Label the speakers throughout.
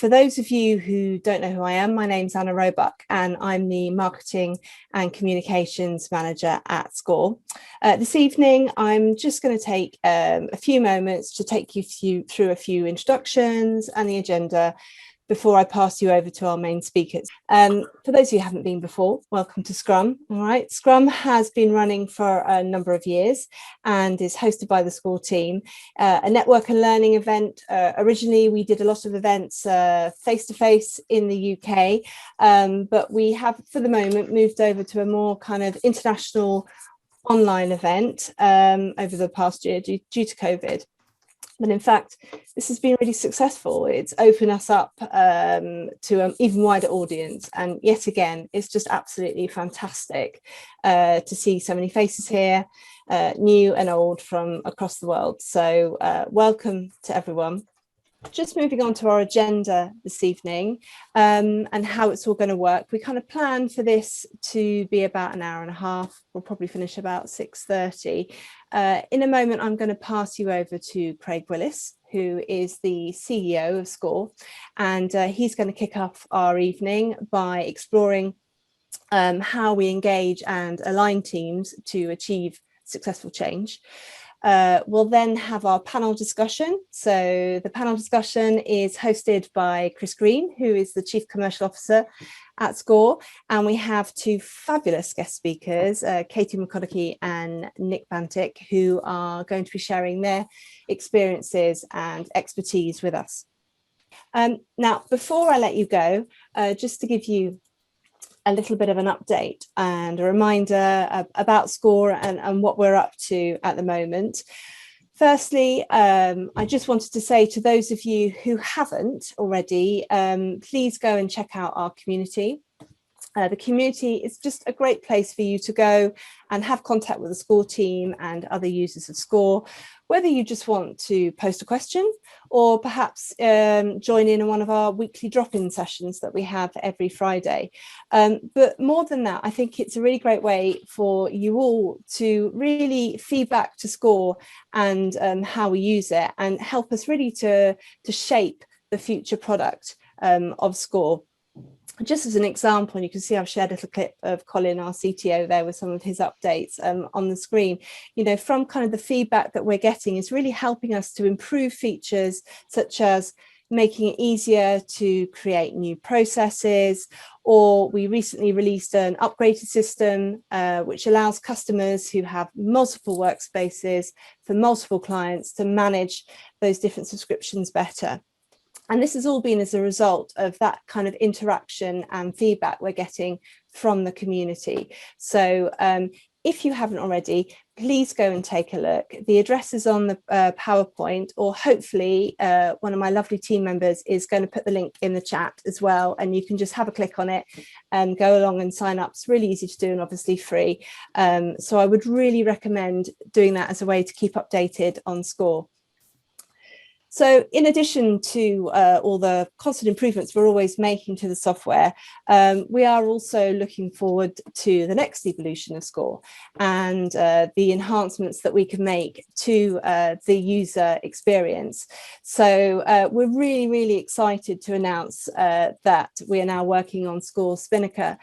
Speaker 1: For those of you who don't know who I am, my name's Anna Roebuck, and I'm the Marketing and Communications Manager at Skore. This evening, I'm just going to take a few moments to take you through a few introductions and the agenda before I pass you over to our main speakers. For those of you who haven't been before, welcome to Scrum. All right, Scrum has been running for a number of years and is hosted by the Skore team. A network and learning event. Originally, we did a lot of events face-to-face in the UK, but we have, for the moment, moved over to a more kind of international online event over the past year due to COVID. But in fact, this has been really successful. It's opened us up to an even wider audience. And yet again, it's just absolutely fantastic to see so many faces here, new and old from across the world. So welcome to everyone. Just moving on to our agenda this evening and how it's all going to work. We kind of plan for this to be about an hour and a half. We'll probably finish about 6:30. In a moment, I'm going to pass you over to Craig Willis, who is the CEO of Skore, and he's going to kick off our evening by exploring how we engage and align teams to achieve successful change. We'll then have our panel discussion. So the panel discussion is hosted by Chris Green, who is the Chief Commercial Officer at Skore. And we have two fabulous guest speakers, Katie Mcconochie and Nick Bantick, who are going to be sharing their experiences and expertise with us. Now, before I let you go, just to give you a little bit of an update and a reminder about Skore and what we're up to at the moment. Firstly, I just wanted to say to those of you who haven't already, please go and check out our community. The community is just a great place for you to go and have contact with the Skore team and other users of Skore, whether you just want to post a question or perhaps join in one of our weekly drop-in sessions that we have every Friday. But more than that, I think it's a really great way for you all to really feedback to Skore and how we use it and help us really to shape the future product of Skore. Just as an example, and you can see I've shared a little clip of Colin, our CTO, there with some of his updates on the screen. You know, from kind of the feedback that we're getting is really helping us to improve features such as making it easier to create new processes, or we recently released an upgraded system which allows customers who have multiple workspaces for multiple clients to manage those different subscriptions better. And this has all been as a result of that kind of interaction and feedback we're getting from the community. So if you haven't already, please go and take a look. The address is on the PowerPoint, or hopefully one of my lovely team members is going to put the link in the chat as well. And you can just have a click on it and go along and sign up. It's really easy to do and obviously free. So I would really recommend doing that as a way to keep updated on Skore. So in addition to all the constant improvements we're always making to the software, we are also looking forward to the next evolution of Skore and the enhancements that we can make to the user experience. So we're really, really excited to announce that we are now working on Skore Spinnaker,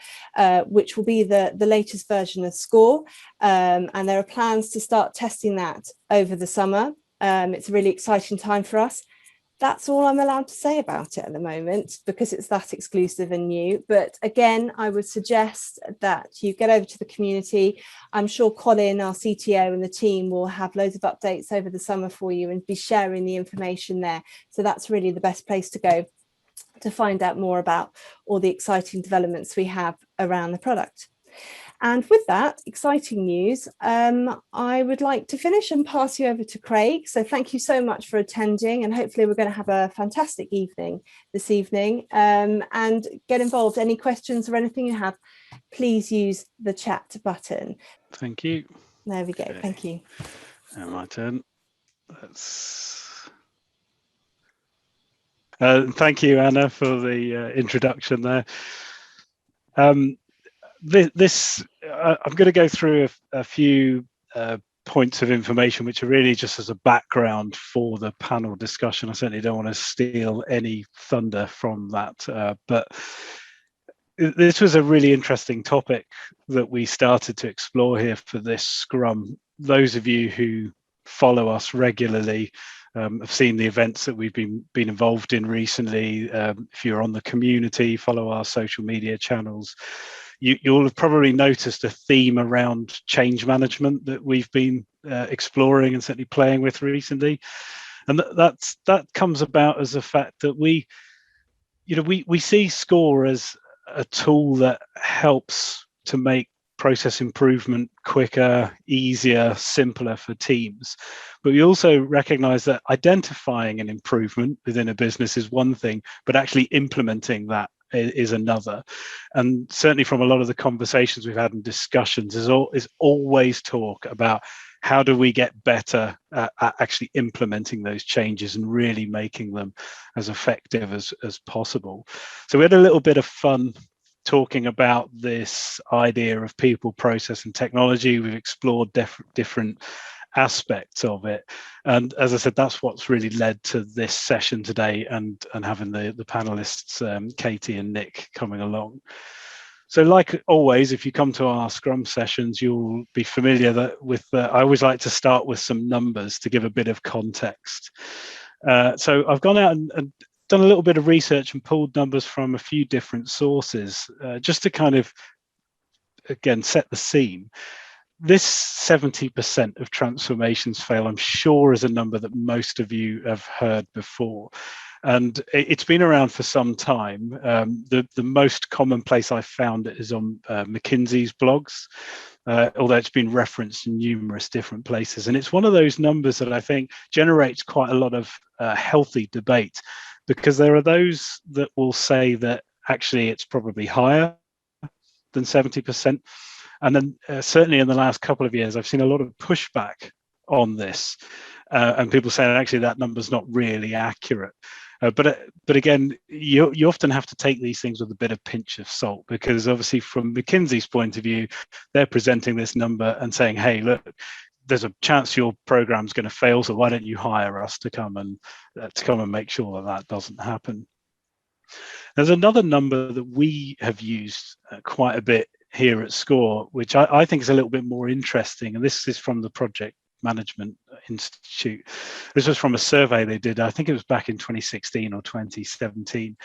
Speaker 1: which will be the latest version of Skore. And there are plans to start testing that over the summer. It's a really exciting time for us. That's all I'm allowed to say about it at the moment because it's that exclusive and new. But again, I would suggest that you get over to the community. I'm sure Colin, our CTO, and the team will have loads of updates over the summer for you and be sharing the information there. So that's really the best place to go to find out more about all the exciting developments we have around the product. And with that exciting news, I would like to finish and pass you over to Craig. So thank you so much for attending, and hopefully we're going to have a fantastic evening this evening and get involved. Any questions or anything you have, please use the chat button.
Speaker 2: Thank you.
Speaker 1: There we go. Okay. Thank you.
Speaker 2: Now my turn. Thank you, Anna, for the introduction there. I'm going to go through a few points of information which are really just as a background for the panel discussion. I certainly don't want to steal any thunder from that, but this was a really interesting topic that we started to explore here for this Scrum. Those of you who follow us regularly have seen the events that we've been involved in recently. If you're on the community, follow our social media channels, you'll have probably noticed a theme around change management that we've been exploring and certainly playing with recently. And that comes about as a fact that we see Skore as a tool that helps to make process improvement quicker, easier, simpler for teams. But we also recognize that identifying an improvement within a business is one thing, but actually implementing that is another. And certainly from a lot of the conversations we've had and discussions is always talk about how do we get better at actually implementing those changes and really making them as effective as possible. So we had a little bit of fun talking about this idea of people, process, and technology. We've explored different aspects of it, and as I said, that's what's really led to this session today and having the panelists Katie and Nick coming along. So like always, if you come to our Scrum sessions, you'll be familiar with I always like to start with some numbers to give a bit of context. So I've gone out and done a little bit of research and pulled numbers from a few different sources, just to kind of, again, set the scene. This 70% of transformations fail, I'm sure, is a number that most of you have heard before. And it's been around for some time. The most common place I've found it is on McKinsey's blogs, although it's been referenced in numerous different places. And it's one of those numbers that I think generates quite a lot of healthy debate, because there are those that will say that actually it's probably higher than 70%. And then certainly in the last couple of years, I've seen a lot of pushback on this, and people saying actually that number's not really accurate. But again, you often have to take these things with a bit of pinch of salt, because obviously from McKinsey's point of view, they're presenting this number and saying, hey, look, there's a chance your program's going to fail, so why don't you hire us to come and make sure that doesn't happen. There's another number that we have used quite a bit here at Skore, which I think is a little bit more interesting, and this is from the Project Management Institute. This was from a survey they did, I think it was back in 2016 or 2017.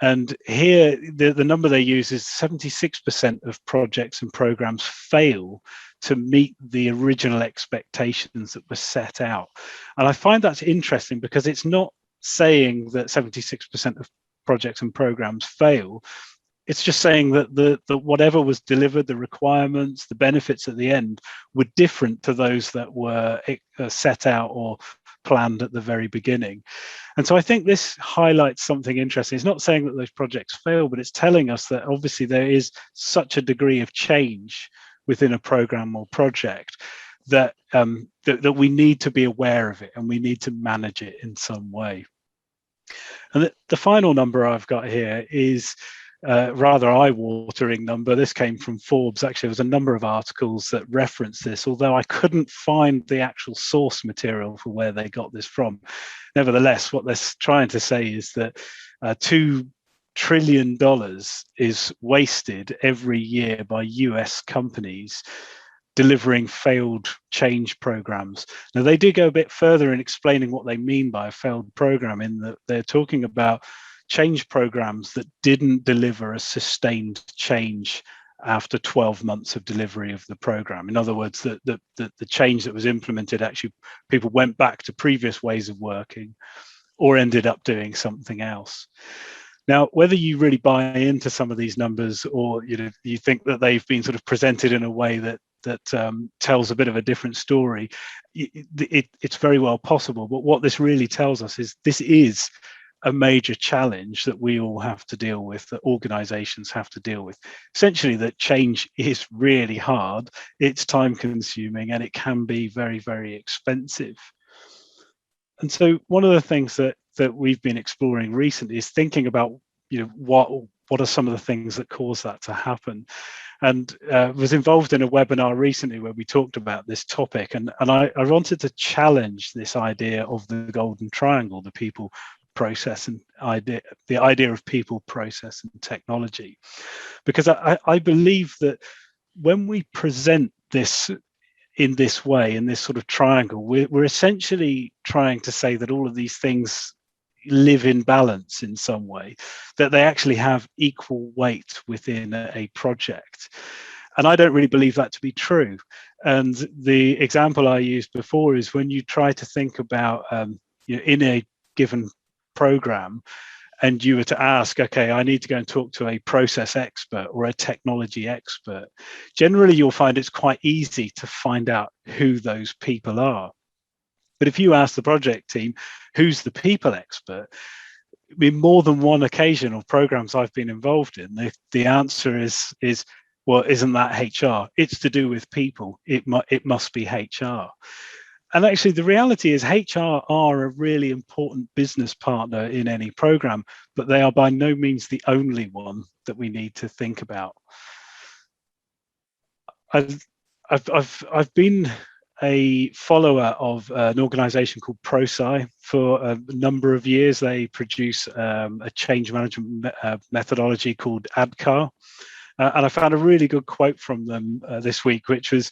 Speaker 2: And here, the number they use is 76% of projects and programs fail to meet the original expectations that were set out. And I find that's interesting, because it's not saying that 76% of projects and programs fail. It's just saying that whatever was delivered, the requirements, the benefits at the end, were different to those that were set out or planned at the very beginning. And so I think this highlights something interesting. It's not saying that those projects fail, but it's telling us that obviously there is such a degree of change within a program or project that that we need to be aware of it, and we need to manage it in some way. And the final number I've got here is rather eye-watering number. This came from Forbes. Actually, there was a number of articles that referenced this, although I couldn't find the actual source material for where they got this from. Nevertheless, what they're trying to say is that $2 trillion is wasted every year by US companies delivering failed change programs. Now, they do go a bit further in explaining what they mean by a failed program, in that they're talking about change programs that didn't deliver a sustained change after 12 months of delivery of the program. In other words, the change that was implemented, actually people went back to previous ways of working or ended up doing something else. Now, whether you really buy into some of these numbers, or you think that they've been sort of presented in a way that tells a bit of a different story, it's very well possible. But what this really tells us is this is a major challenge that we all have to deal with, that organizations have to deal with. Essentially, that change is really hard, it's time consuming, and it can be very, very expensive. And so one of the things that we've been exploring recently is thinking about what what are some of the things that cause that to happen? And was involved in a webinar recently where we talked about this topic, and I wanted to challenge this idea of the golden triangle, the people, process, and the idea of people, process, and technology, because I believe that when we present this in this way, in this sort of triangle, we're essentially trying to say that all of these things live in balance in some way, that they actually have equal weight within a project. And I don't really believe that to be true. And the example I used before is when you try to think about, in a given program, and you were to ask, okay, I need to go and talk to a process expert or a technology expert, generally you'll find it's quite easy to find out who those people are. But if you ask the project team, who's the people expert, in more than one occasion or programs I've been involved in, the answer is, well, isn't that HR? It's to do with people. It must be HR. And actually, the reality is HR are a really important business partner in any program, but they are by no means the only one that we need to think about. I've been a follower of an organization called ProSci for a number of years. They produce a change management methodology called ADKAR. And I found a really good quote from them this week, which was,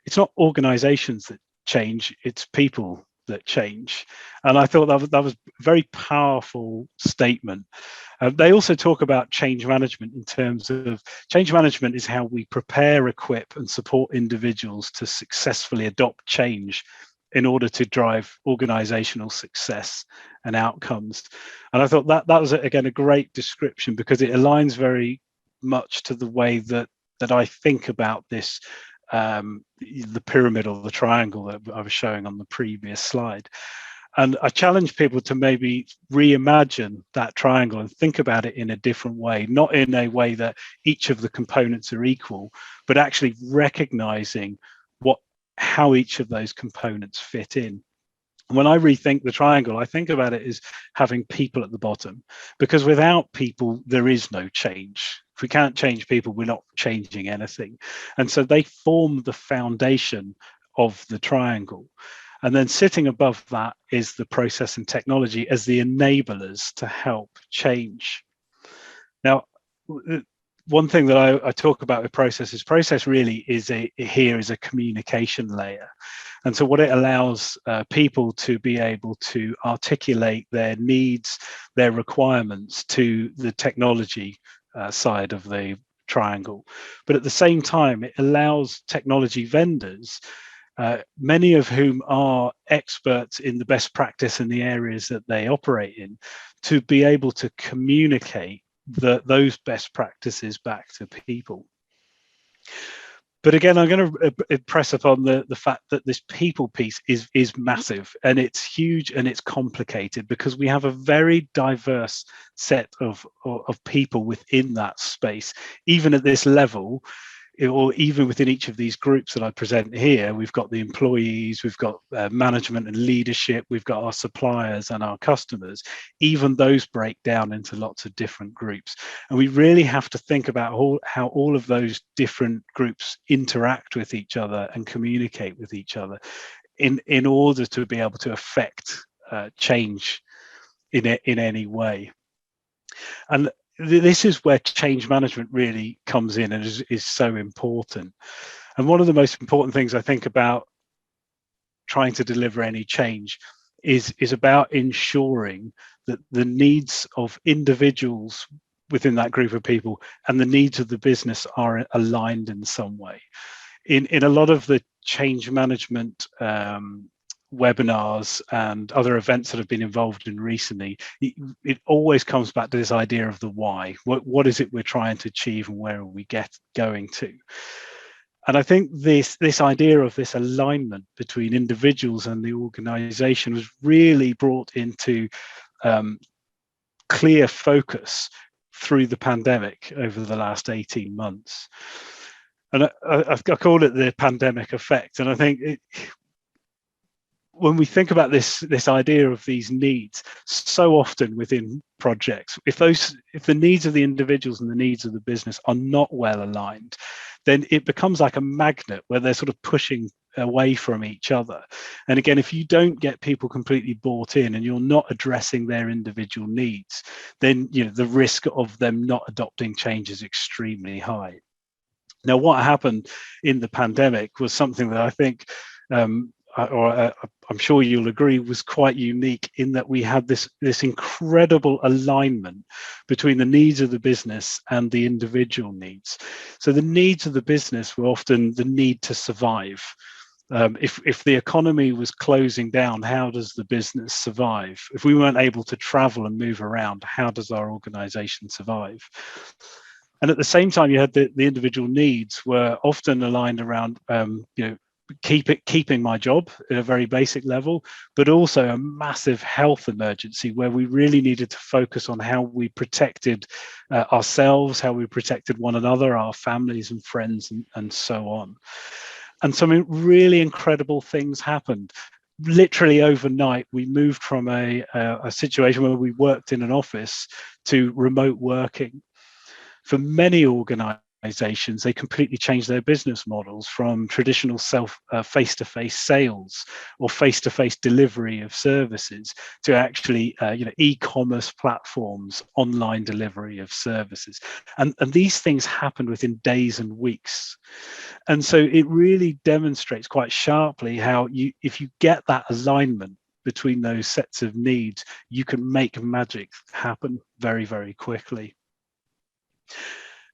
Speaker 2: it's not organizations that change, it's people that change. And I thought that was a very powerful statement. They also talk about change management in terms of change management is how we prepare, equip, and support individuals to successfully adopt change in order to drive organizational success and outcomes. And I thought that was, again, a great description, because it aligns very much to the way that I think about this, the pyramid or the triangle that I was showing on the previous slide. And I challenge people to maybe reimagine that triangle and think about it in a different way, not in a way that each of the components are equal, but actually recognizing how each of those components fit in. When I rethink the triangle, I think about it as having people at the bottom, because without people, there is no change. If we can't change people, we're not changing anything. And so they form the foundation of the triangle. And then sitting above that is the process and technology as the enablers to help change. Now, one thing that I talk about with process really is a communication layer. And so what it allows people to be able to articulate their needs, their requirements to the technology side of the triangle. But at the same time, it allows technology vendors, many of whom are experts in the best practice in the areas that they operate in, to be able to communicate those best practices back to people. But again, I'm going to impress upon the fact that this people piece is massive, and it's huge, and it's complicated, because we have a very diverse set of people within that space. Even at this level, or even within each of these groups that I present here, we've got the employees, we've got management and leadership, we've got our suppliers and our customers. Even those break down into lots of different groups. And we really have to think about how all of those different groups interact with each other and communicate with each other in order to be able to affect change in any way. And this is where change management really comes in and is so important. And one of the most important things I think about trying to deliver any change is about ensuring that the needs of individuals within that group of people and the needs of the business are aligned in some way. In a lot of the change management webinars and other events that I've been involved in recently, it always comes back to this idea of the why. What is it we're trying to achieve, and where are we going to? And I think this idea of this alignment between individuals and the organization was really brought into clear focus through the pandemic over the last 18 months. And I call it the pandemic effect. And I think when we think about this idea of these needs, so often within projects, if the needs of the individuals and the needs of the business are not well aligned, then it becomes like a magnet where they're sort of pushing away from each other. And again, if you don't get people completely bought in and you're not addressing their individual needs, then the risk of them not adopting change is extremely high. Now, what happened in the pandemic was something that I think I'm sure you'll agree, was quite unique in that we had this incredible alignment between the needs of the business and the individual needs. So the needs of the business were often the need to survive. If the economy was closing down, how does the business survive? If we weren't able to travel and move around, how does our organization survive? And at the same time, you had the individual needs were often aligned around, keeping my job at a very basic level, but also a massive health emergency where we really needed to focus on how we protected ourselves, how we protected one another, our families and friends, and so on. And some really incredible things happened. Literally overnight, we moved from a situation where we worked in an office to remote working. For many organizations, they completely changed their business models from traditional face-to-face sales or face-to-face delivery of services to actually e-commerce platforms, online delivery of services. And these things happened within days and weeks. And so it really demonstrates quite sharply how if you get that alignment between those sets of needs, you can make magic happen very, very quickly.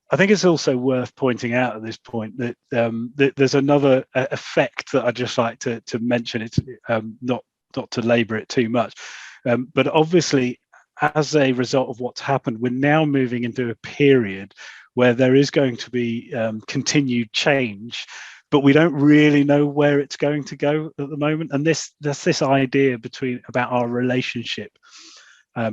Speaker 2: I think it's also worth pointing out at this point that, that there's another effect that I'd just like to mention. It's not to labour it too much, but obviously, as a result of what's happened, we're now moving into a period where there is going to be continued change, but we don't really know where it's going to go at the moment. And there's this idea about our relationship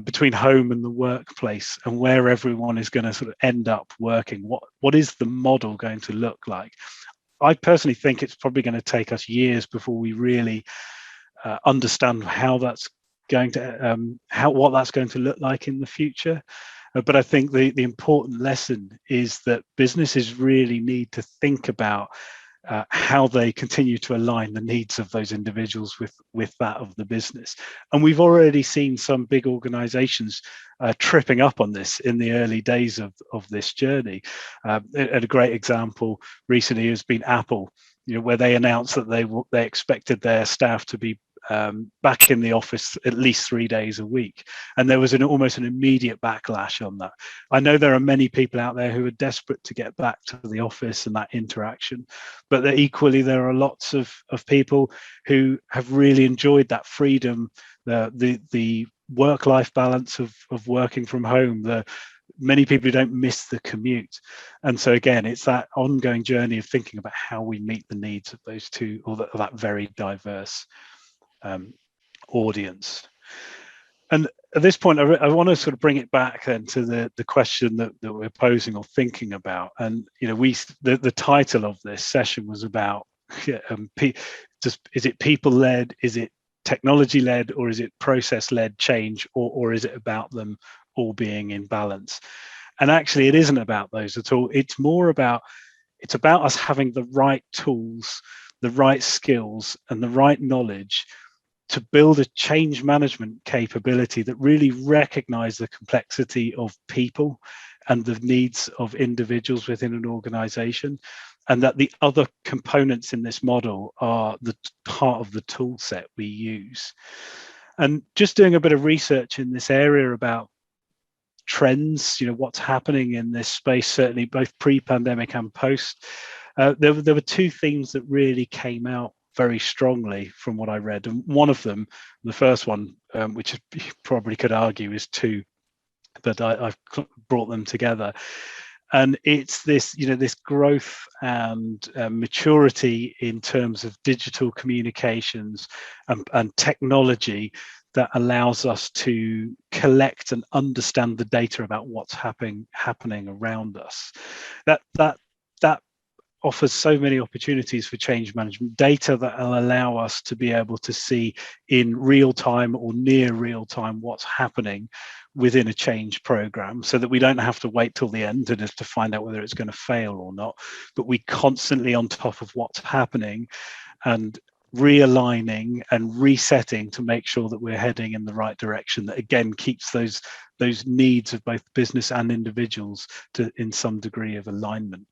Speaker 2: between home and the workplace, and where everyone is going to sort of end up working. What is the model going to look like? I personally think it's probably going to take us years before we really understand how that's going to what that's going to look like in the future. But I think the important lesson is that businesses really need to think about how they continue to align the needs of those individuals with that of the business. And we've already seen some big organizations tripping up on this in the early days of this journey. And a great example recently has been Apple, where they announced that they expected their staff to be back in the office at least 3 days a week, and there was almost an immediate backlash on that. I know there are many people out there who are desperate to get back to the office and that interaction, but equally there are lots of people who have really enjoyed that freedom, the work-life balance of working from home, many people who don't miss the commute. And so again, it's that ongoing journey of thinking about how we meet the needs of those two, or that very diverse audience. And at this point, I want to sort of bring it back then to the question that we're posing or thinking about. And the title of this session was about is it people-led, is it technology-led, or is it process-led change, or is it about them all being in balance? And actually, it isn't about those at all. It's about us having the right tools, the right skills, and the right knowledge to build a change management capability that really recognize the complexity of people and the needs of individuals within an organization, and that the other components in this model are the part of the tool set we use. And just doing a bit of research in this area about trends, what's happening in this space, certainly both pre-pandemic and post, there were two themes that really came out very strongly from what I read. And one of them, the first one, which you probably could argue is two, but I've brought them together. And it's this growth and maturity in terms of digital communications and technology that allows us to collect and understand the data about what's happening around us. That offers so many opportunities for change management, data that will allow us to be able to see in real time or near real time what's happening within a change program, so that we don't have to wait till the end to find out whether it's going to fail or not, but we constantly on top of what's happening and realigning and resetting to make sure that we're heading in the right direction, that again keeps those needs of both business and individuals to in some degree of alignment.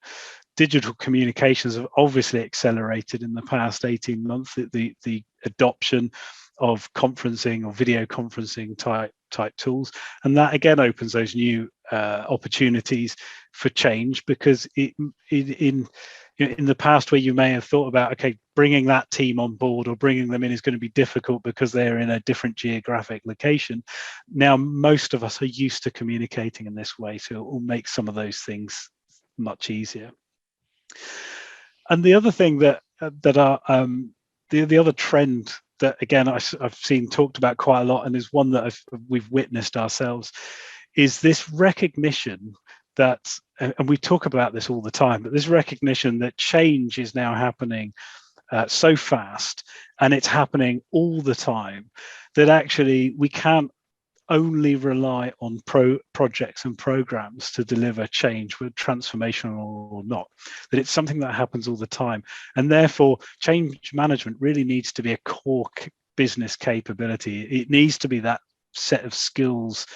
Speaker 2: Digital communications have obviously accelerated in the past 18 months, the adoption of conferencing or video conferencing type tools, and that again opens those new opportunities for change, because in the past, where you may have thought about, okay, bringing that team on board or bringing them in is going to be difficult because they're in a different geographic location, now most of us are used to communicating in this way, so it will make some of those things much easier. And the other thing the other trend that again I've seen talked about quite a lot, and is one that we've witnessed ourselves, is this recognition that, and we talk about this all the time, but this recognition that change is now happening so fast, and it's happening all the time, that actually we can't only rely on projects and programs to deliver change, whether transformational or not, that it's something that happens all the time. And therefore, change management really needs to be a core business capability. It needs to be that set of skills,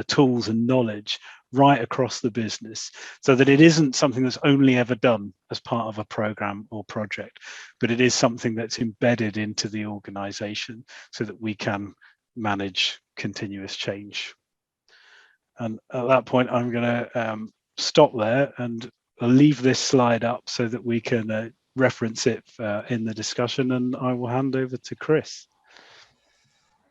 Speaker 2: tools and knowledge right across the business, so that it isn't something that's only ever done as part of a program or project, but it is something that's embedded into the organization so that we can manage continuous change. And at that point, I'm going to stop there, and I'll leave this slide up so that we can reference it in the discussion, and I will hand over to Chris.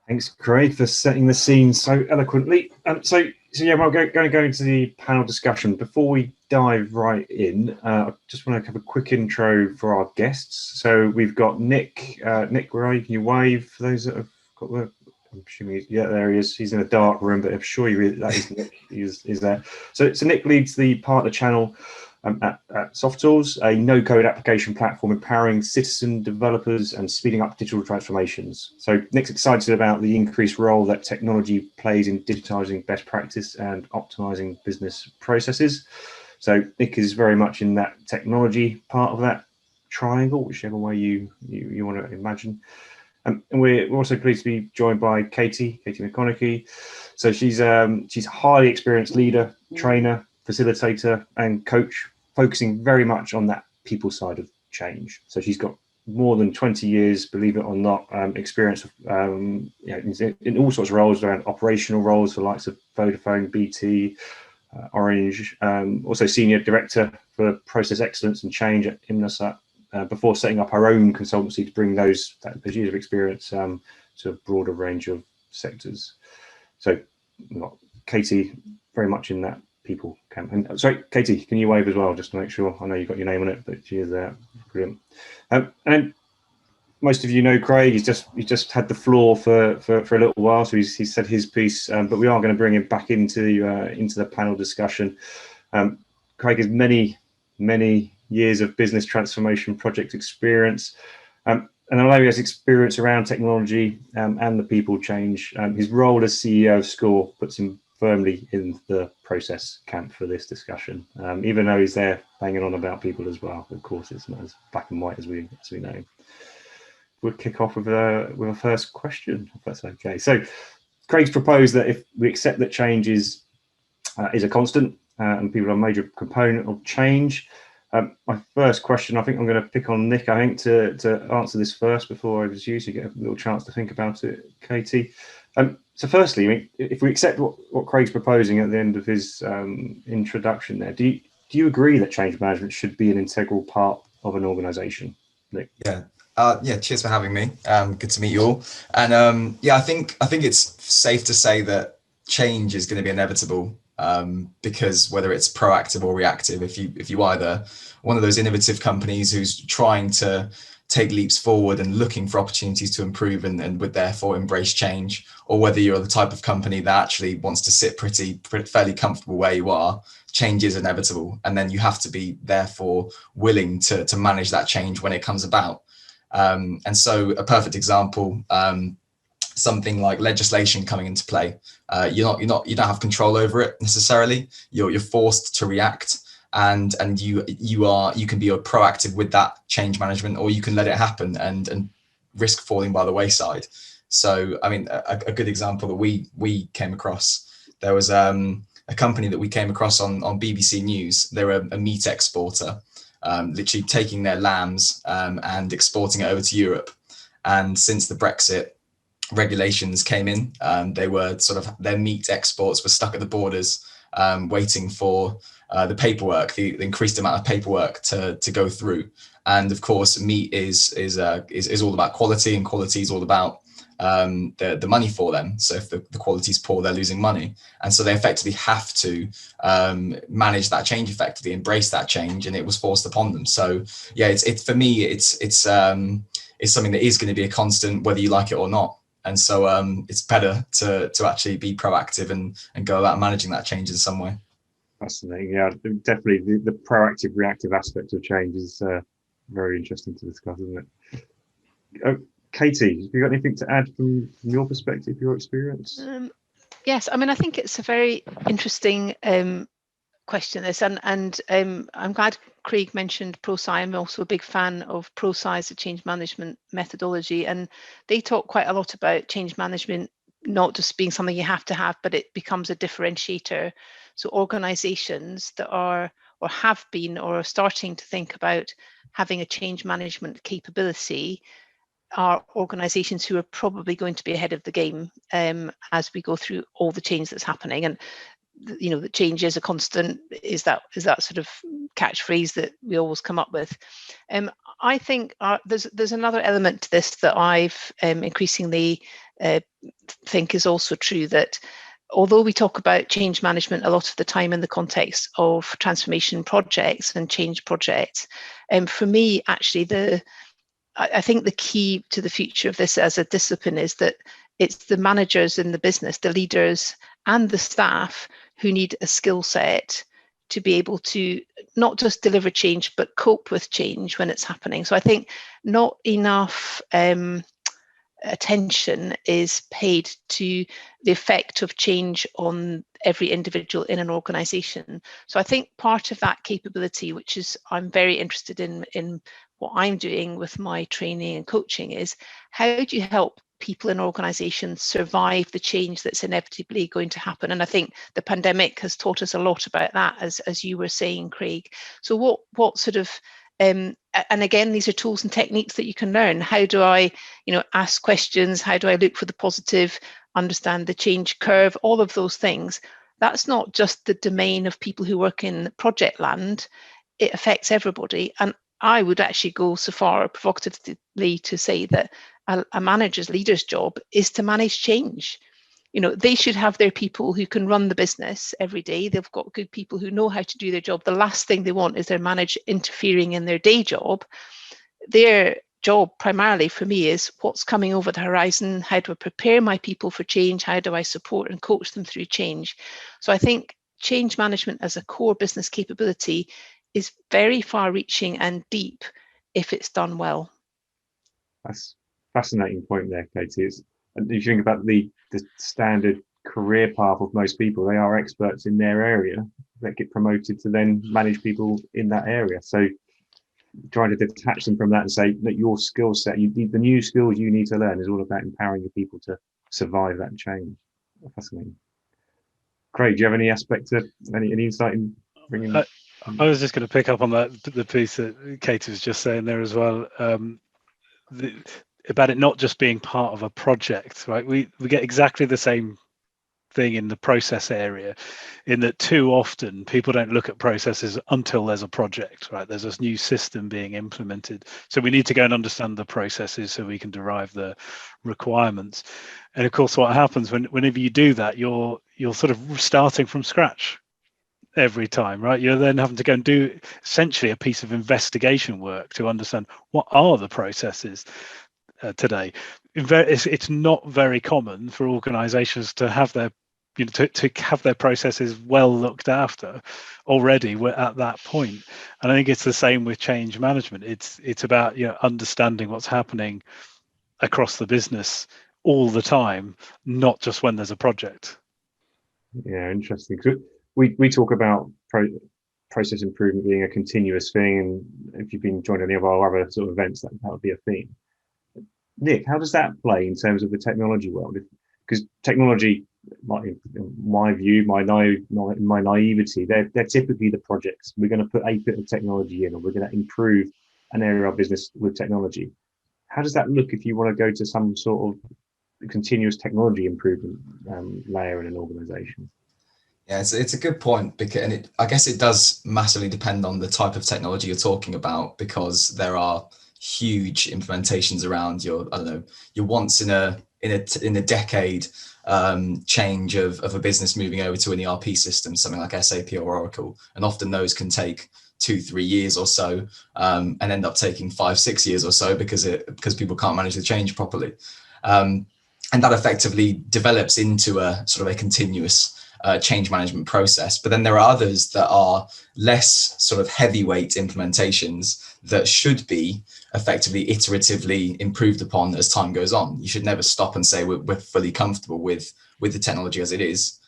Speaker 3: Thanks, Craig, for setting the scene so eloquently. So yeah, we're going to go into the panel discussion. Before we dive right in, I just want to have a quick intro for our guests. So we've got Nick. Nick, where are you? Can you wave for those that have got the... I'm assuming, yeah, there he is. He's in a dark room, but I'm sure that is Nick. He's there. So Nick leads the partner channel at SoftTools, a no-code application platform empowering citizen developers and speeding up digital transformations. So Nick's excited about the increased role that technology plays in digitizing best practice and optimizing business processes. So Nick is very much in that technology part of that triangle, whichever way you want to imagine. And we're also pleased to be joined by Katie Mcconochie. So she's a highly experienced leader, trainer, facilitator, and coach, focusing very much on that people side of change. So she's got more than 20 years, believe it or not, experience of, in all sorts of roles, around operational roles for the likes of Vodafone, BT, Orange, also senior director for process excellence and change at Inmarsat, before setting up our own consultancy to bring those years of experience to a broader range of sectors. So Katie, very much in that people camp. And sorry, Katie, can you wave as well, just to make sure? I know you've got your name on it, but she is there. Brilliant. And most of you know Craig. He's just had the floor for a little while, so he's said his piece. But we are going to bring him back into the panel discussion. Craig has many years of business transformation project experience, and although he has experience around technology and the people change, his role as CEO of Skore puts him firmly in the process camp for this discussion, even though he's there banging on about people as well. Of course, it's not as black and white as we know. We'll kick off with a first question, if that's okay. So Craig's proposed that if we accept that change is a constant and people are a major component of change, my first question, I think I'm going to pick on Nick, I think, to answer this first before I just use you get a little chance to think about it, Katie. So firstly, I mean, if we accept what Craig's proposing at the end of his introduction there, do you agree that change management should be an integral part of an organisation, Nick?
Speaker 4: Yeah, cheers for having me. Good to meet you all. And yeah, I think it's safe to say that change is going to be inevitable, because whether it's proactive or reactive, if you either one of those innovative companies who's trying to take leaps forward and looking for opportunities to improve and would therefore embrace change, or whether you're the type of company that actually wants to sit fairly comfortable where you are, change is inevitable, and then you have to be therefore willing to manage that change when it comes about. And so a perfect example, something like legislation coming into play, you don't have control over it necessarily. You're forced to react, and you can be proactive with that change management, or you can let it happen and risk falling by the wayside. So I mean, a good example that we came across, there was a company that we came across on BBC News. They were a meat exporter, literally taking their lambs and exporting it over to Europe. And since the Brexit regulations came in, they were their meat exports were stuck at the borders, waiting for the paperwork, the increased amount of paperwork to go through. And of course, meat is all about quality, and quality is all about the money for them. So if the quality is poor, they're losing money, and so they effectively have to manage that change effectively, embrace that change, and it was forced upon them. So yeah, it's for me, it's something that is going to be a constant, whether you like it or not. And so it's better to actually be proactive and go about managing that change in some way.
Speaker 3: Fascinating. Yeah, definitely the proactive, reactive aspect of change is very interesting to discuss, isn't it? Katie, have you got anything to add from your perspective, your experience?
Speaker 5: Yes, I mean, I think it's a very interesting question, this, and I'm glad Craig mentioned ProSci. I'm also a big fan of ProSci as a change management methodology, and they talk quite a lot about change management not just being something you have to have, but it becomes a differentiator. So organizations that are or have been or are starting to think about having a change management capability are organizations who are probably going to be ahead of the game as we go through all the change that's happening. And you know, the change is a constant is that sort of catchphrase that we always come up with. I think there's another element to this that I've increasingly think is also true, that although we talk about change management a lot of the time in the context of transformation projects and change projects, for me, actually, I think the key to the future of this as a discipline is that it's the managers in the business, the leaders and the staff who need a skill set to be able to not just deliver change, but cope with change when it's happening. So I think not enough attention is paid to the effect of change on every individual in an organization. So I think part of that capability, which is I'm very interested in what I'm doing with my training and coaching, is how do you help people in organizations survive the change that's inevitably going to happen? And I think the pandemic has taught us a lot about that, as you were saying, Craig. So what sort of and again, these are tools and techniques that you can learn. How do I, ask questions? How do I look for the positive, understand the change curve, all of those things? That's not just the domain of people who work in project land. It affects everybody. And I would actually go so far provocatively to say that a manager's leader's job is to manage change. They should have their people who can run the business every day. They've got good people who know how to do their job. The last thing they want is their manager interfering in their day job. Their job primarily for me is what's coming over the horizon. How do I prepare my people for change? How do I support and coach them through change? So I think change management as a core business capability is very far reaching and deep if it's done well.
Speaker 3: That's a fascinating point there, Katie. And if you think about the standard career path of most people, they are experts in their area that get promoted to then manage people in that area. So trying to detach them from that and say that your skill set, the new skills you need to learn, is all about empowering your people to survive that change. Fascinating. Craig, do you have any aspect of any insight in bringing?
Speaker 2: I was just going to pick up on the piece that Katie was just saying there as well. About it not just being part of a project, right? We get exactly the same thing in the process area, in that too often people don't look at processes until there's a project, right? There's a new system being implemented. So we need to go and understand the processes so we can derive the requirements. And of course, what happens whenever you do that, you're sort of starting from scratch every time, right? You're then having to go and do essentially a piece of investigation work to understand what are the processes today. It's not very common for organizations to have their to have their processes well looked after already. We're at that point, and I think it's the same with change management. It's about understanding what's happening across the business all the time, not just when there's a project.
Speaker 3: Yeah, interesting. We talk about process improvement being a continuous thing, and if you've been joined any of our other sort of events, that would be a theme. Nick, how does that play in terms of the technology world? Because technology, in my view, my naivety, they're typically the projects. We're going to put a bit of technology in, or we're going to improve an area of business with technology. How does that look if you want to go to some sort of continuous technology improvement layer in an organization?
Speaker 4: Yeah, it's a good point, because I guess it does massively depend on the type of technology you're talking about, because there are huge implementations around your once in a decade change of a business moving over to an ERP system, something like SAP or Oracle, and often those can take 2-3 years or so, and end up taking 5-6 years or so because people can't manage the change properly, and that effectively develops into a sort of a continuous change management process. But then there are others that are less sort of heavyweight implementations that should be effectively iteratively improved upon as time goes on. You should never stop and say we're fully comfortable with the technology as it is.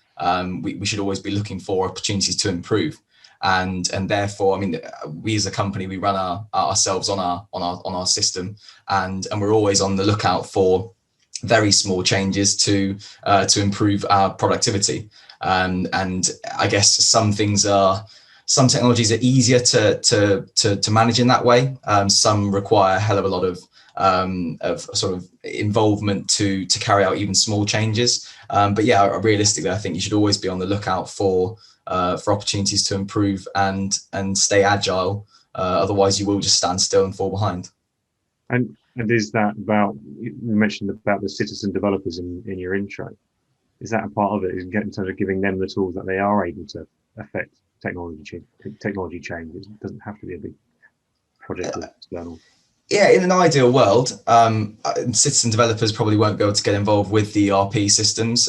Speaker 4: We should always be looking for opportunities to improve. And therefore, I mean, we as a company, we run ourselves on our system, and we're always on the lookout for very small changes to improve our productivity. And I guess some technologies are easier to manage in that way. Some require a hell of a lot of sort of involvement to carry out even small changes. But yeah, realistically, I think you should always be on the lookout for opportunities to improve and stay agile. Otherwise, you will just stand still and fall behind.
Speaker 3: And is that about, you mentioned about the citizen developers in your intro? Is that a part of it? Is in terms of giving them the tools that they are able to affect technology change? It doesn't have to be a big project with external.
Speaker 4: Yeah, in an ideal world, citizen developers probably won't be able to get involved with the ERP systems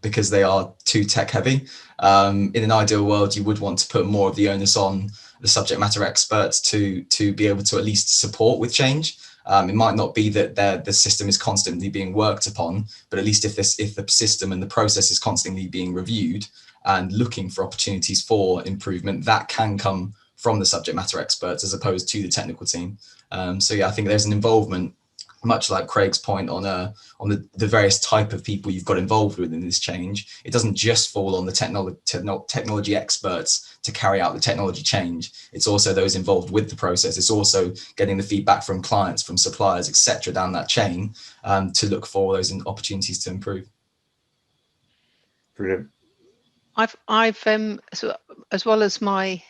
Speaker 4: because they are too tech heavy. In an ideal world, you would want to put more of the onus on the subject matter experts to be able to at least support with change. It might not be that the system is constantly being worked upon, but at least if the system and the process is constantly being reviewed and looking for opportunities for improvement, that can come from the subject matter experts as opposed to the technical team. So yeah, I think there's an involvement, much like Craig's point on the various type of people you've got involved with in this change. It doesn't just fall on the technology experts to carry out the technology change. It's also those involved with the process. It's also getting the feedback from clients, from suppliers, etc., down that chain to look for those opportunities to improve.
Speaker 3: Brilliant.
Speaker 5: I've so as well as my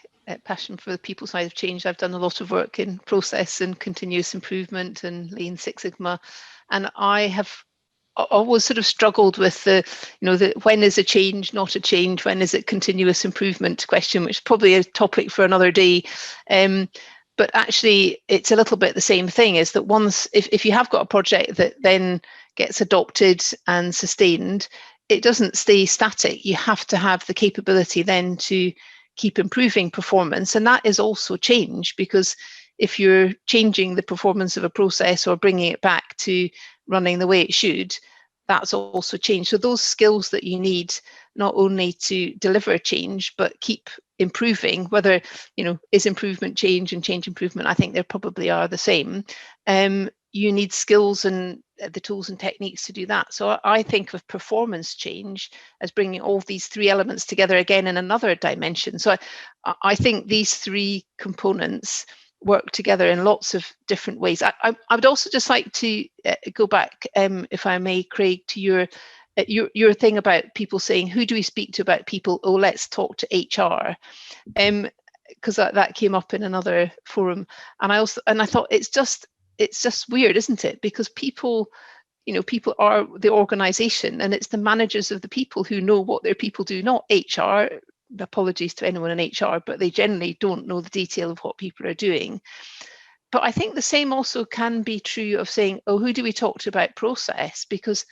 Speaker 5: passion for the people side of change, I've done a lot of work in process and continuous improvement and Lean Six Sigma, and I have always sort of struggled with the when is a change not a change, when is it continuous improvement question, which is probably a topic for another day. But actually, it's a little bit the same thing, is that once, if you have got a project that then gets adopted and sustained, it doesn't stay static. You have to have the capability then to keep improving performance. And that is also change, because if you're changing the performance of a process or bringing it back to running the way it should, that's also change. So those skills that you need not only to deliver change, but keep improving, whether, is improvement change and change improvement, I think they probably are the same. You need skills and the tools and techniques to do that. So I think of performance change as bringing all these three elements together again in another dimension. So I think these three components work together in lots of different ways. I would also just like to go back, if I may, Craig, to your thing about people saying, who do we speak to about people? Oh, let's talk to HR. Because that came up in another forum. And I thought it's just weird, isn't it? Because people are the organization, and it's the managers of the people who know what their people do, not HR. Apologies to anyone in HR, but they generally don't know the detail of what people are doing. But I think the same also can be true of saying, oh, who do we talk to about process? Because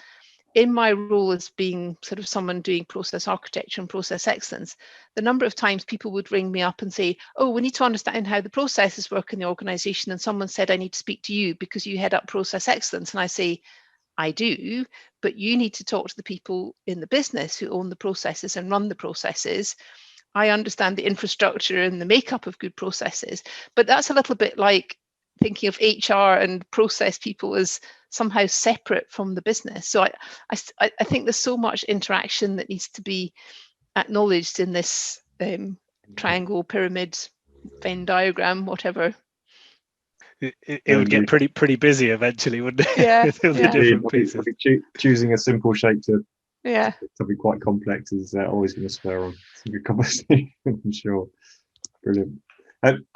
Speaker 5: in my role as being sort of someone doing process architecture and process excellence, the number of times people would ring me up and say, oh, we need to understand how the processes work in the organization. And someone said, I need to speak to you because you head up process excellence. And I say, I do, but you need to talk to the people in the business who own the processes and run the processes. I understand the infrastructure and the makeup of good processes, but that's a little bit like thinking of HR and process people as somehow separate from the business. So I think there's so much interaction that needs to be acknowledged in this triangle, pyramid, Venn diagram, whatever.
Speaker 2: It would get pretty busy eventually, wouldn't it?
Speaker 5: Yeah,
Speaker 2: With all the different pieces.
Speaker 3: Choosing a simple shape to
Speaker 5: yeah,
Speaker 3: something quite complex is always going to spur on some good conversation, I'm sure. Brilliant.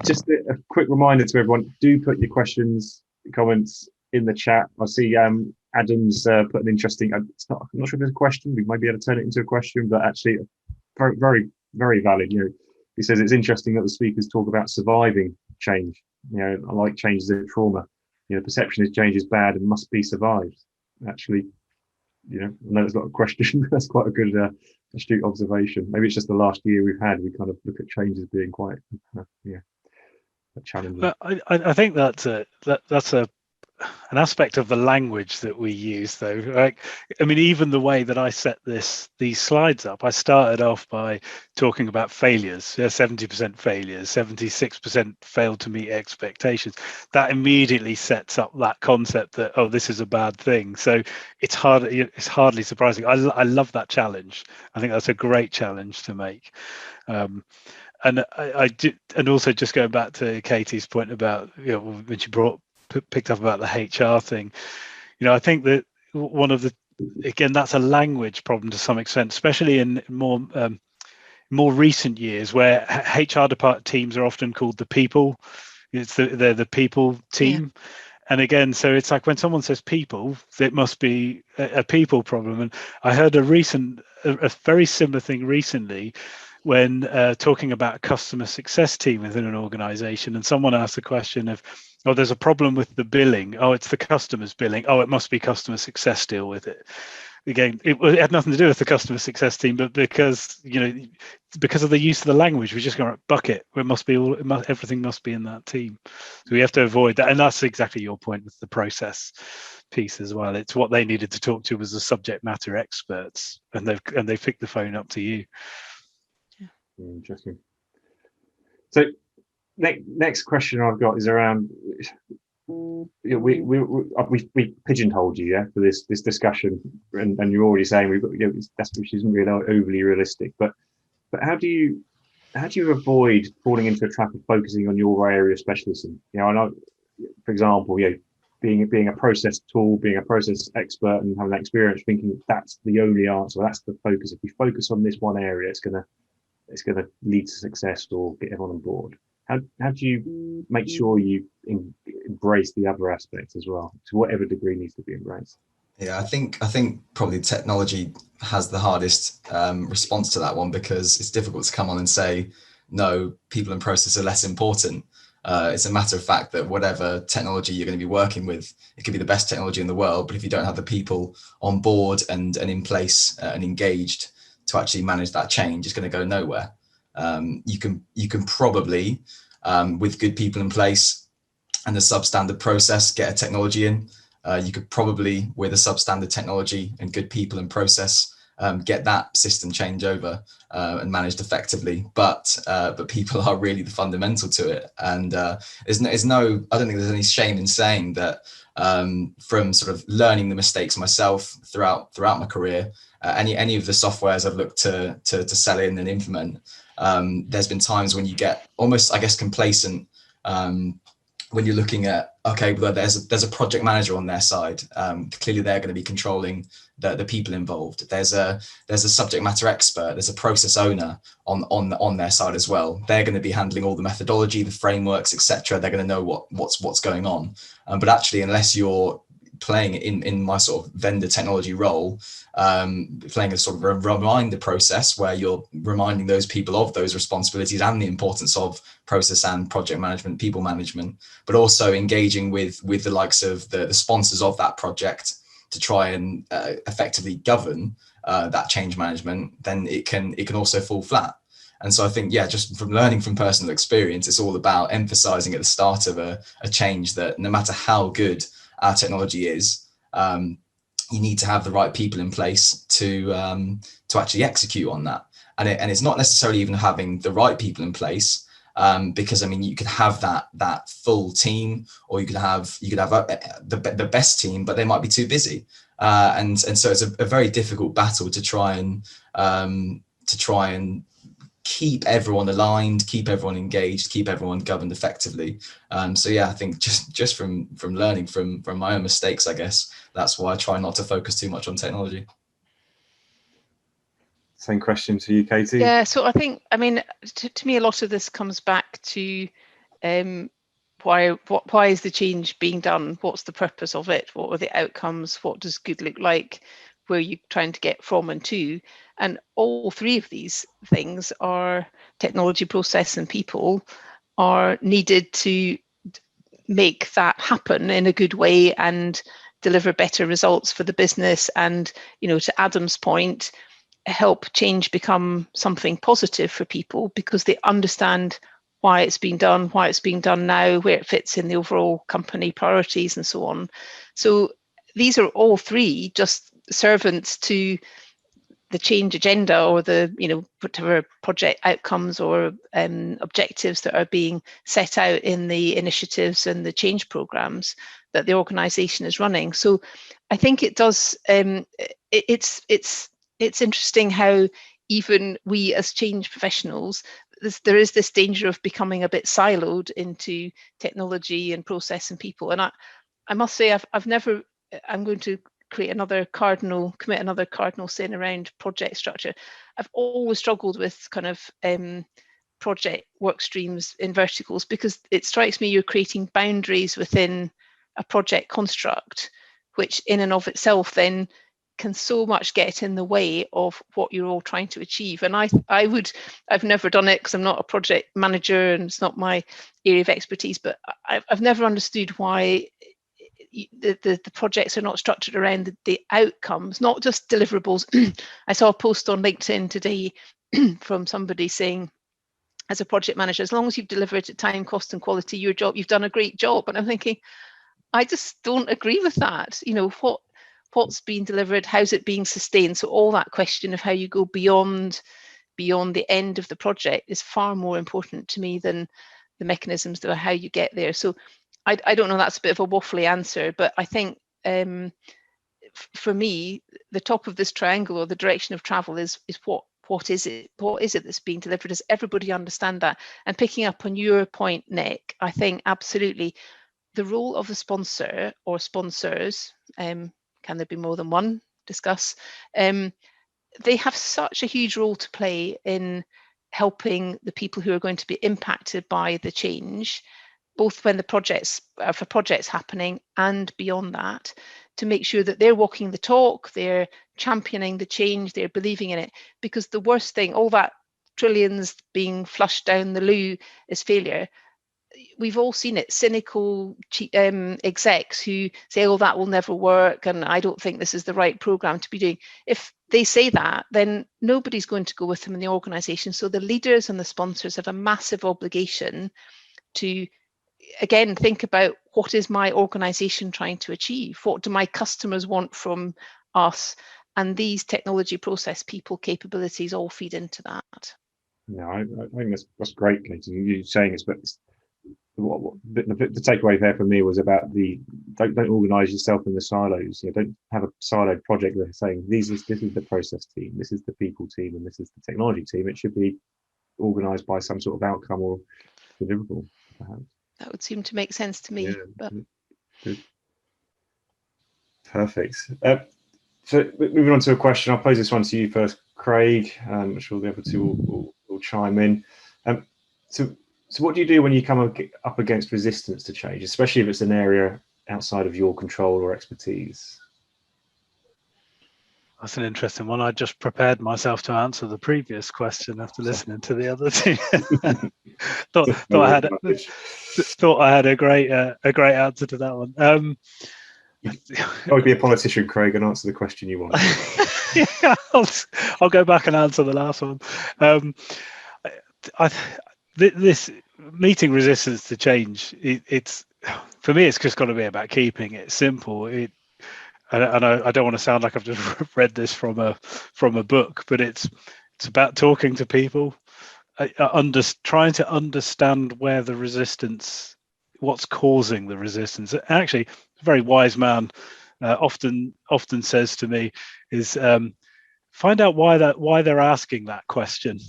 Speaker 3: Just a quick reminder to everyone, do put your questions, comments in the chat. I see Adam's put an interesting, I'm not sure if there's a question, we might be able to turn it into a question, but actually very, very, very valid. You know, he says it's interesting that the speakers talk about surviving change. You know, I like change as a trauma. You know, perception is change is bad and must be survived. Actually, you know, I know it's not a question, but that's quite a good astute observation. Maybe it's just the last year we've had, we kind of look at change as being quite challenging.
Speaker 2: Well, I think that's an aspect of the language that we use, though. Like, I mean, even the way that I set these slides up, I started off by talking about failures. 70% failures, 76% failed to meet expectations. That immediately sets up that concept that, oh, this is a bad thing. So it's hardly surprising. I love that challenge. I think that's a great challenge to make. And I did, and also just going back to Katie's point about, you know, when she picked up about the HR thing, you know, I think that one of the, again, that's a language problem to some extent, especially in more recent years, where HR department teams are often called the people. They're the people team. Yeah. And again, so it's like when someone says people, it must be a people problem. And I heard a very similar thing recently when talking about a customer success team within an organization, and someone asked the question of, oh, there's a problem with the billing. Oh, it's the customer's billing. Oh, it must be customer success deal with it. Again, it had nothing to do with the customer success team, but because, you know, because of the use of the language, we're just going to bucket. Everything must be in that team. So we have to avoid that. And that's exactly your point with the process piece as well. It's what they needed to talk to was the subject matter experts, and they picked the phone up to you.
Speaker 3: Interesting. So next question I've got is around, we pigeonholed you for this discussion, and you're already saying we've got, you know, which isn't really overly realistic, but how do you avoid falling into a trap of focusing on your area of specialism? You know, I know, for example, you know, being a process tool, being a process expert, and having that experience, thinking that's the only answer, that's the focus. If we focus on this one area, it's gonna lead to success or get everyone on board. How do you make sure you embrace the other aspects as well, to whatever degree needs to be embraced?
Speaker 4: Yeah, I think probably technology has the hardest response to that one, because it's difficult to come on and say, no, people and process are less important. It's a matter of fact that whatever technology you're going to be working with, it could be the best technology in the world, but if you don't have the people on board and in place and engaged to actually manage that change, it's going to go nowhere. You can probably, with good people in place and a substandard process, get a technology in. You could probably, with a substandard technology and good people and process, get that system change over and managed effectively. But people are really the fundamental to it. And there's no, I don't think there's any shame in saying that from sort of learning the mistakes myself throughout my career, any of the softwares I've looked to sell in and implement, there's been times when you get almost, I guess, complacent when you're looking at, okay, well, there's a project manager on their side. Clearly, they're going to be controlling the people involved. There's a subject matter expert. There's a process owner on their side as well. They're going to be handling all the methodology, the frameworks, etc. They're going to know what's going on. But actually, unless you're playing in my sort of vendor technology role, playing a sort of a reminder process where you're reminding those people of those responsibilities and the importance of process and project management, people management, but also engaging with the likes of the sponsors of that project try and effectively govern that change management, then it can also fall flat. And so I think, yeah, just from learning from personal experience, it's all about emphasizing at the start of a change that no matter how good our technology is, you need to have the right people in place to actually execute on that. And it's not necessarily even having the right people in place, because I mean, you could have that full team, or you could have the best team, but they might be too busy. And so it's a very difficult battle to try and keep everyone aligned, keep everyone engaged, keep everyone governed effectively. So yeah, I think just from learning from my own mistakes, I guess that's why I try not to focus too much on technology.
Speaker 3: Same question to you, Katie.
Speaker 5: Yeah, so I think, I mean, to me, a lot of this comes back to why is the change being done? What's the purpose of it? What are the outcomes? What does good look like? Where are you trying to get from and to? And all three of these things are technology, process, and people are needed to make that happen in a good way and deliver better results for the business. And, you know, to Adam's point, help change become something positive for people because they understand why it's being done now, where it fits in the overall company priorities and so on. So these are all three just servants to the change agenda, or the, you know, whatever project outcomes or objectives that are being set out in the initiatives and the change programs that the organization is running. So I think it does, it's interesting how even we as change professionals, there is this danger of becoming a bit siloed into technology and process and people. And I must say, I'm going to commit another cardinal sin around project structure. I've always struggled with kind of project work streams in verticals, because it strikes me you're creating boundaries within a project construct, which in and of itself then can so much get in the way of what you're all trying to achieve. And I've never done it because I'm not a project manager and it's not my area of expertise, but I've never understood why the projects are not structured around the outcomes, not just deliverables. I saw a post on LinkedIn today from somebody saying, as a project manager, as long as you've delivered at time, cost and quality, your job, you've done a great job. And I'm thinking, I just don't agree with that. You know, what's being delivered, how's it being sustained? So all that question of how you go beyond the end of the project is far more important to me than the mechanisms that are how you get there. So I don't know, that's a bit of a waffly answer, but I think for me, the top of this triangle, or the direction of travel, is what is it that's being delivered? Does everybody understand that? And picking up on your point, Nick, I think absolutely the role of a sponsor or sponsors, can there be more than one? Discuss. They have such a huge role to play in helping the people who are going to be impacted by the change, both when the projects happening and beyond that, to make sure that they're walking the talk, they're championing the change, they're believing in it. Because the worst thing, all that trillions being flushed down the loo, is failure. We've all seen it, cynical execs who say, oh, that will never work, and I don't think this is the right program to be doing. If they say that, then nobody's going to go with them in the organization. So the leaders and the sponsors have a massive obligation to, again, think about, what is my organization trying to achieve? What do my customers want from us? And these technology, process, people capabilities all feed into that.
Speaker 3: No, I think that's great, Katie. You saying this, but the takeaway there for me was about don't organise yourself in the silos. You know, don't have a siloed project where saying this is the process team, this is the people team, and this is the technology team. It should be organised by some sort of outcome or deliverable, perhaps. That
Speaker 5: would seem to make sense to me. Yeah, but...
Speaker 3: Good. Perfect. So moving on to a question, I'll pose this one to you first, Craig. I'm sure the other two will chime in. So what do you do when you come up against resistance to change, especially if it's an area outside of your control or expertise?
Speaker 2: That's an interesting one. I just prepared myself to answer the previous question after listening to the other two. thought I had a great answer to that one.
Speaker 3: would be a politician, Craig, and answer the question you want.
Speaker 2: Yeah, I'll go back and answer the last one. This meeting resistance to change, it's for me, it's just got to be about keeping it simple. And I don't want to sound like I've just read this from a book, but it's about talking to people, trying to understand where the resistance, what's causing the resistance. Actually, a very wise man often says to me is find out why they're asking that question.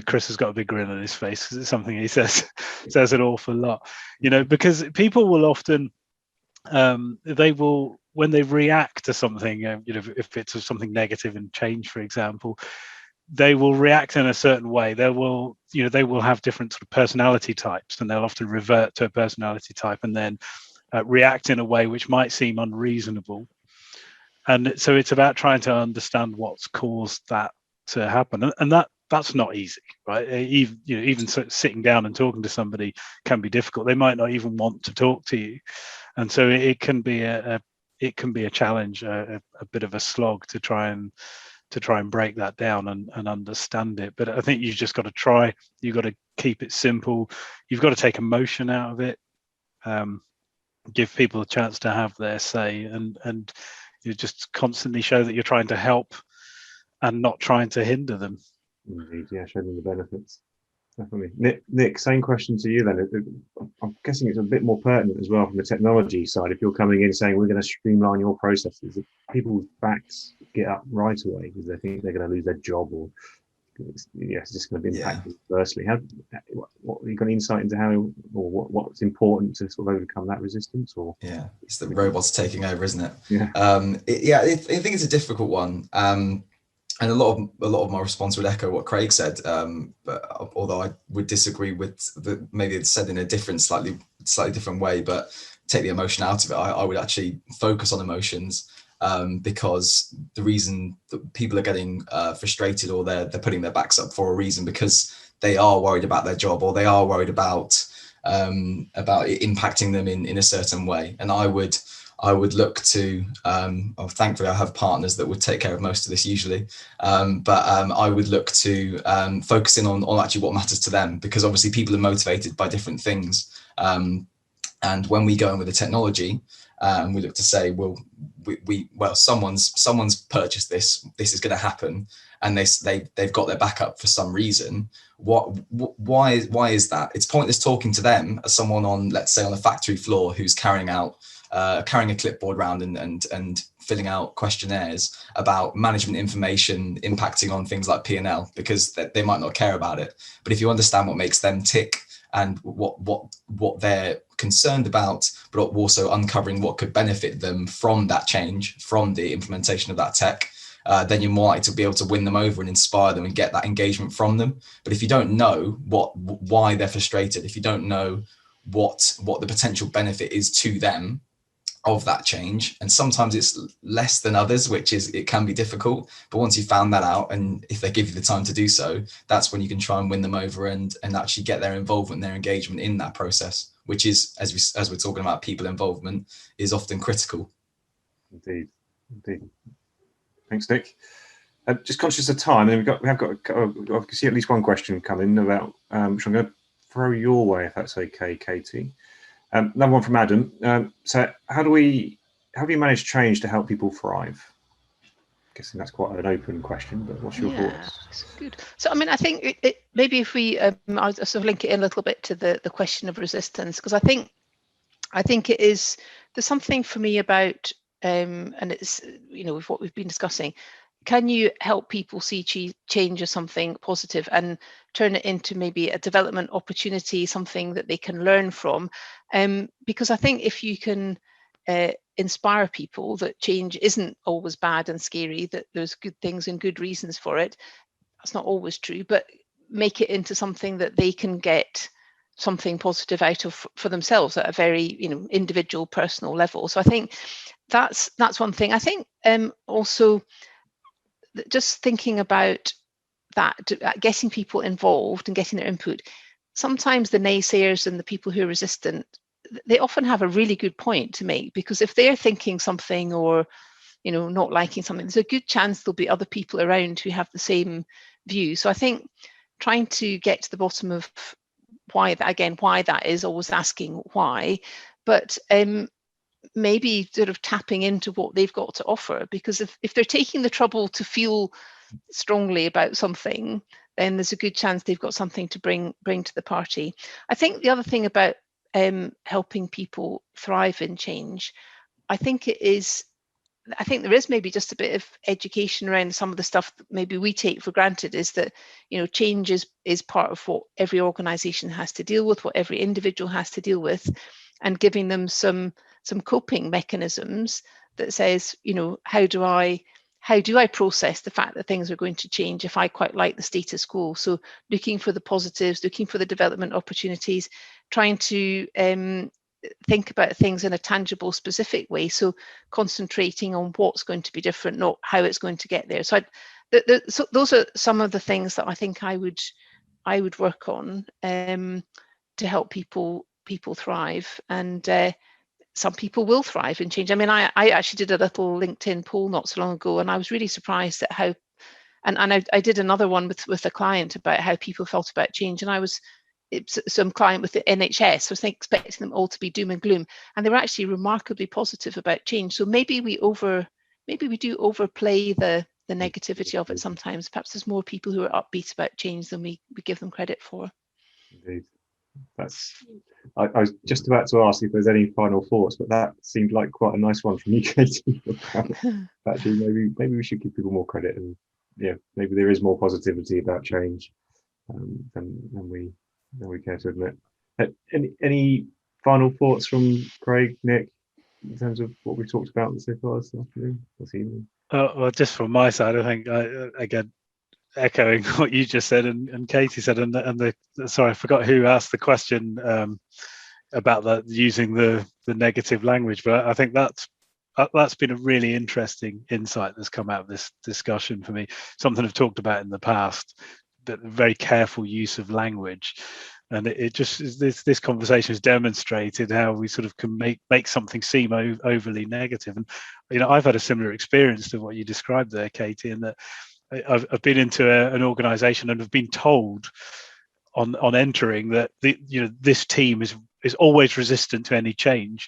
Speaker 2: Chris has got a big grin on his face because it's something he says an awful lot, because people will often they will, when they react to something, if it's something negative in change, for example, they will react in a certain way. They will have different sort of personality types, and they'll often revert to a personality type and then react in a way which might seem unreasonable. And so it's about trying to understand what's caused that to happen, and that's not easy, right? Even sitting down and talking to somebody can be difficult. They might not even want to talk to you, and so it can be a challenge, a bit of a slog to try and break that down and understand it. But I think you've just got to try. You've got to keep it simple. You've got to take emotion out of it. Give people a chance to have their say, and you just constantly show that you're trying to help and not trying to hinder them.
Speaker 3: Indeed, yeah, show them the benefits. Definitely. Nick, same question to you then. I'm guessing it's a bit more pertinent as well from the technology side. If you're coming in saying we're going to streamline your processes, people's backs get up right away because they think they're going to lose their job, or it's just going to be impacted adversely. What have you got insight into how, or what's important to sort of overcome that resistance? Or
Speaker 4: it's the robots taking over, isn't it?
Speaker 3: I
Speaker 4: think it's a difficult one. And a lot of my response would echo what Craig said, but although I would disagree with maybe it's said in a slightly different way, but take the emotion out of it. I would actually focus on emotions, because the reason that people are getting frustrated, or they're putting their backs up for a reason, because they are worried about their job, or they are worried about it impacting them in a certain way. And I would look to, thankfully I have partners that would take care of most of this usually, but I would look to focus in on actually what matters to them, because obviously people are motivated by different things. And when we go in with the technology, we look to say, well, someone's purchased this is going to happen, and they've got their backup for some reason. Why is that? It's pointless talking to them as someone on, let's say, on a factory floor who's carrying a clipboard around and filling out questionnaires about management information impacting on things like P&L, because they might not care about it. But if you understand what makes them tick and what they're concerned about, but also uncovering what could benefit them from that change, from the implementation of that tech, then you're more likely to be able to win them over and inspire them and get that engagement from them. But if you don't know why they're frustrated, if you don't know what the potential benefit is to them of that change, and sometimes it's less than others, it can be difficult, but once you found that out, and if they give you the time to do so, that's when you can try and win them over and actually get their involvement, their engagement in that process, which is, as we're talking about people involvement, is often critical.
Speaker 3: Indeed. Thanks, Nick. Just conscious of time, and we have got I can see at least one question coming about, which I'm going to throw your way if that's okay, Katie. Another one from Adam. So how do you manage change to help people thrive? I'm guessing that's quite an open question, but what's your thoughts?
Speaker 5: That's good. So, I mean, I think maybe if we, I'll sort of link it in a little bit to the question of resistance, because I think there's something for me about, and it's, with what we've been discussing, can you help people see change as something positive and turn it into maybe a development opportunity, something that they can learn from? Because I think if you can inspire people that change isn't always bad and scary, that there's good things and good reasons for it, that's not always true, but make it into something that they can get something positive out of for themselves at a very individual, personal level. So I think that's one thing. I think also just thinking about that, getting people involved and getting their input. Sometimes the naysayers and the people who are resistant they often have a really good point to make, because if they're thinking something or, you know, not liking something, there's a good chance there'll be other people around who have the same view. So I think trying to get to the bottom of why that is, always asking why, but maybe sort of tapping into what they've got to offer, because if they're taking the trouble to feel strongly about something, then there's a good chance they've got something to bring to the party. I think the other thing about helping people thrive in change, I think there is maybe just a bit of education around some of the stuff that maybe we take for granted, is that, you know, change is part of what every organization has to deal with, what every individual has to deal with, and giving them some coping mechanisms that says, you know, how do I process the fact that things are going to change if I quite like the status quo? So looking for the positives, looking for the development opportunities, trying to think about things in a tangible, specific way. So concentrating on what's going to be different, not how it's going to get there. So, so those are some of the things that I think I would work on to help people thrive. And some people will thrive in change. I mean, I actually did a little LinkedIn poll not so long ago, and I was really surprised at how, and I did another one with a client about how people felt about change, and I was some client with the NHS, so I was expecting them all to be doom and gloom, and they were actually remarkably positive about change. So maybe we do overplay the negativity of it sometimes. Perhaps there's more people who are upbeat about change than we give them credit for.
Speaker 3: Indeed. I was just about to ask if there's any final thoughts, but that seemed like quite a nice one from you, Katie. Actually, maybe we should give people more credit, and yeah, maybe there is more positivity about change than we care to admit. Any final thoughts from Craig, Nick, in terms of what we've talked about so far this afternoon, this evening?
Speaker 2: Well, just from my side, I think again, echoing what you just said and Katie said, and sorry, I forgot who asked the question about using the negative language, but I think that's been a really interesting insight that's come out of this discussion for me. Something I've talked about in the past, that very careful use of language, and it just is this conversation has demonstrated how we sort of can make something seem overly negative. And you know, I've had a similar experience to what you described there, Katie, in that I've been into an organisation and have been told on entering that this team is always resistant to any change,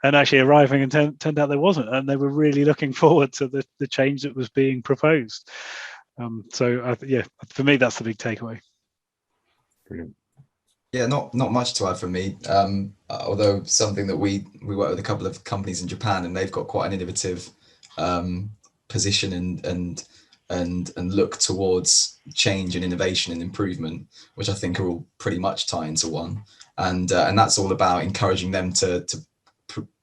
Speaker 2: and actually arriving and turned out there wasn't, and they were really looking forward to the change that was being proposed. So for me, that's the big takeaway.
Speaker 3: Brilliant.
Speaker 4: Yeah, not much to add from me. Although something that we work with a couple of companies in Japan, and they've got quite an innovative position and look towards change and innovation and improvement, which I think are all pretty much tie into one. And that's all about encouraging them to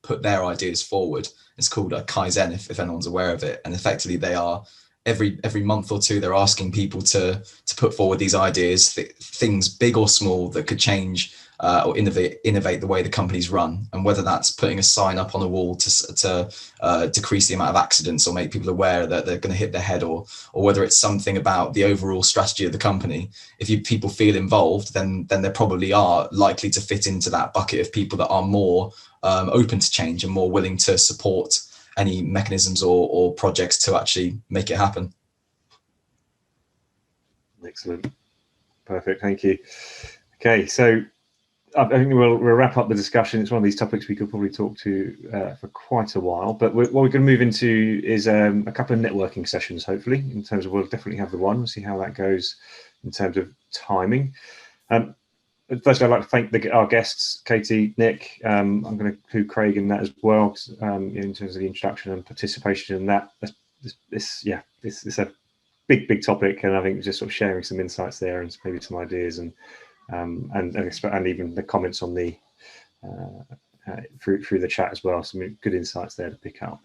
Speaker 4: put their ideas forward. It's called a Kaizen, if anyone's aware of it. And effectively, they are every month or two, they're asking people to put forward these ideas, things big or small, that could change or innovate the way the companies run. And whether that's putting a sign up on a wall to decrease the amount of accidents or make people aware that they're going to hit their head, or whether it's something about the overall strategy of the company. If people feel involved, then they probably are likely to fit into that bucket of people that are more open to change and more willing to support any mechanisms or projects to actually make it happen.
Speaker 3: Excellent. Perfect. Thank you. Okay, so I think we'll wrap up the discussion. It's one of these topics we could probably talk to for quite a while, but what we're going to move into is a couple of networking sessions, hopefully, in terms of, we'll definitely have the one. We'll see how that goes in terms of timing. First, I'd like to thank our guests, Katie, Nick. I'm going to include Craig in that as well, in terms of the introduction and participation in that. This is a big topic, and I think just sort of sharing some insights there and maybe some ideas and even the comments on the through the chat as well. Some good insights there to pick up.